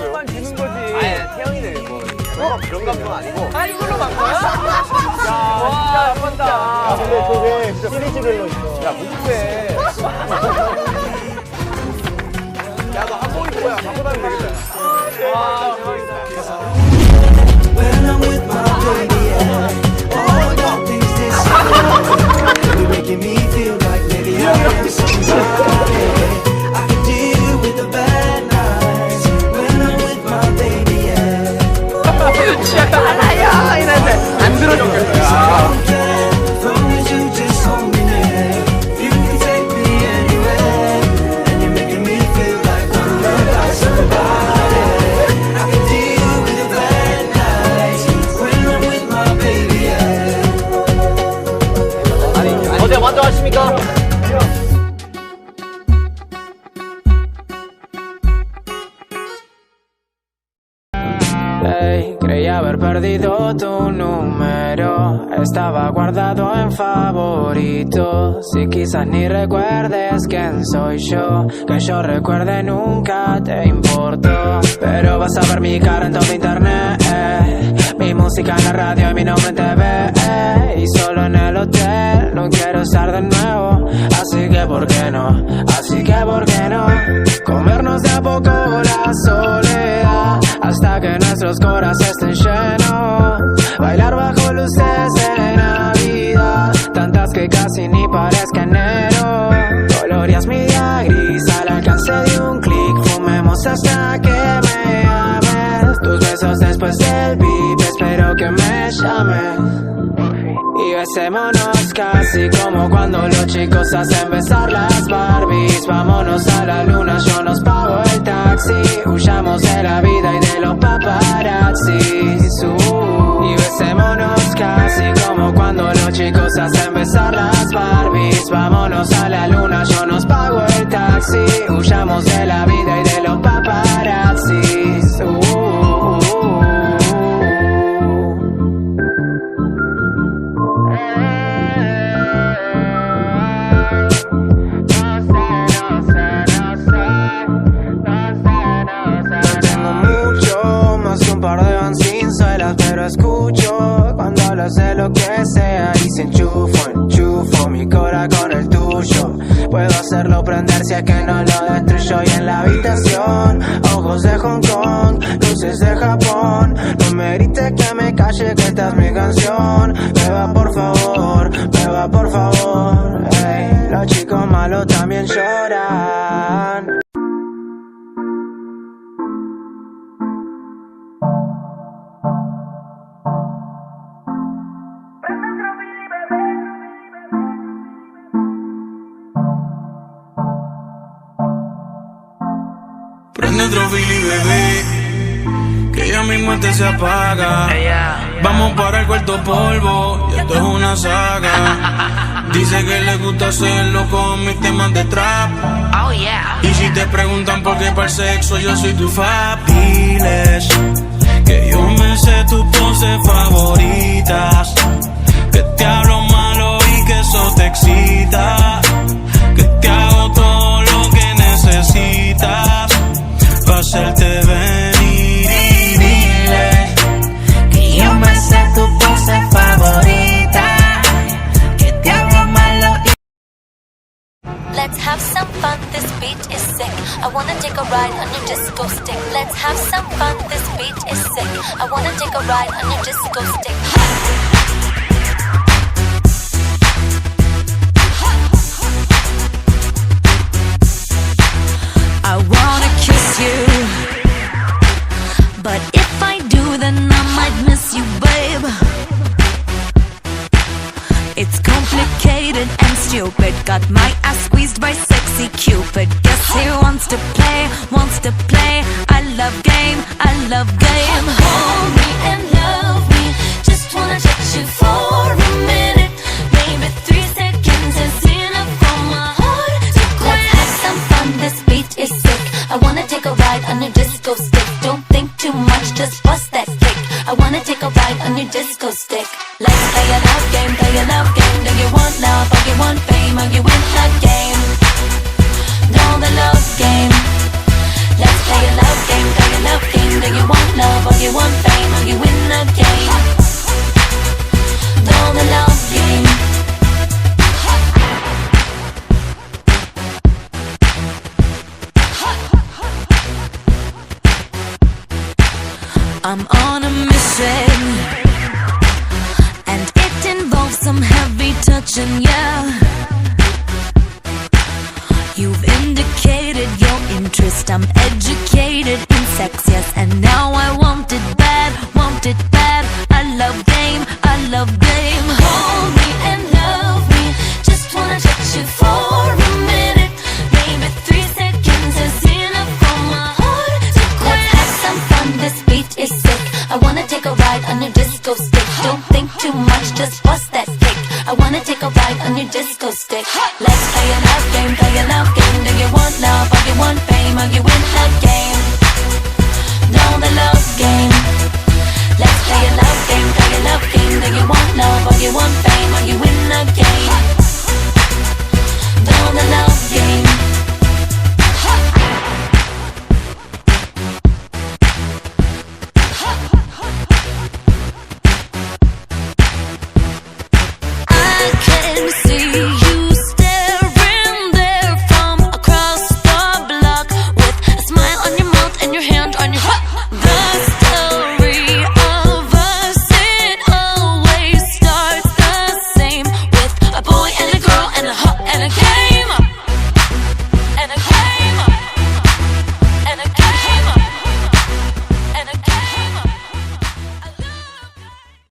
너만 주는 거지. 태영이는 뭐 그런 감독 아니고. 아 이걸로 막 거야? 야 진짜 예쁜다. 야, 근데 저게 진짜 시리즈별로 있어. 야 무구해. 야 너 한복 입고 야 갖고 다니면 되겠다. 와 대박이다. When I'm with my baby, yeah. All the things they say, you're making me feel like maybe I am somebody. I can deal with the bad nights when I'm with my baby, yeah. 진짜 알아요 이랬는데 안 들어줬겠어요. As long as you just hold me near, you can take me anywhere, and you're making me feel like I'm loved by somebody. I can deal with the bad nights when I'm with my baby, yeah. 아니 어제 먼저 하십니까? Hey, creía haber perdido tu número. Estaba guardado en favoritos. Y quizás ni recuerdes quién soy yo. Que yo recuerde nunca te importó. Pero vas a ver mi cara en todo internet. Mi música en la radio y mi nombre en TV. Y solo en el hotel no quiero estar de nuevo. Así que ¿por qué no? Así que ¿por qué no? Comernos de a poco la soledad hasta que nuestros corazones estén llenos. Bailar bajo luces de Navidad, tantas que casi ni parezca enero. Coloreas mi día gris al alcance de un clic. Fumemos hasta que me llames. Tus besos después del beep, espero que me llames. Y besémonos casi como cuando los chicos hacen besar las Barbies. Vámonos a la luna, yo nos pago el taxi. Huyamos de la vida y de los paparazzis. Y besémonos casi como cuando los chicos hacen besar las Barbies. Vámonos a la luna, yo nos pago el taxi. Huyamos de la vida y de los paparazzis. Pero escucho cuando hablas de lo que sea y se enchufo mi cora con el tuyo. Puedo hacerlo prender si es que no lo destruyo. Y en la habitación, ojos de Hong Kong, luces de Japón. No me grites que me calle, que esta es mi canción. Beba por favor, beba por favor. Hey, los chicos malos también lloran. Prende otro Billy, bebé, que ya mi muerte se apaga. Vamos para el cuarto polvo, y esto es una saga. Dice que le gusta hacerlo con mis temas de trap. Y si te preguntan por qué para el sexo, yo soy tu fab. Diles que yo me sé tus poses favoritas, que te hablo malo y que eso te excita, que te hago todo lo que necesitas para hacerte venir. Y dile que yo me sé tu pose favorita, que te hablo malo y... Let's have some fun, this beat is sick. I wanna take a ride on your disco stick. Let's have some fun, this beat is sick. I wanna take a ride on your disco stick. I wanna kiss you, but if I do then I might miss you, babe. It's complicated and stupid, got my ass squeezed by sexy Cupid. Guess he wants to play, wants to play. I love game, I love game. Hold me and love me, just wanna touch you for a minute. Maybe 3 seconds is enough for my heart to quit. Let's have some fun, this beat is sick. I wanna take a ride on a disco stick. Don't think too much, just bust that kick. I wanna take a ride on your disco stick. Let's play a love game, play a love game. Do you want love or you want fame? Are you in the game? Know the love game. Let's play a love game, play a love game. Do you want love or you want fame? Are you in the game? Know the love game. I'm on a mission, and it involves some heavy touching, yeah. You've indicated your interest, I'm educated in sex, yes. And now I want it bad, want it bad. I love game, I love game. Hold me and love me, just wanna touch you for a minute. Maybe 3 seconds is enough for my heart to quit. Let's have some fun, this beat is sick. I wanna take a ride on your disco stick. Don't think too much, just bust that kick. I wanna take a ride on your disco stick.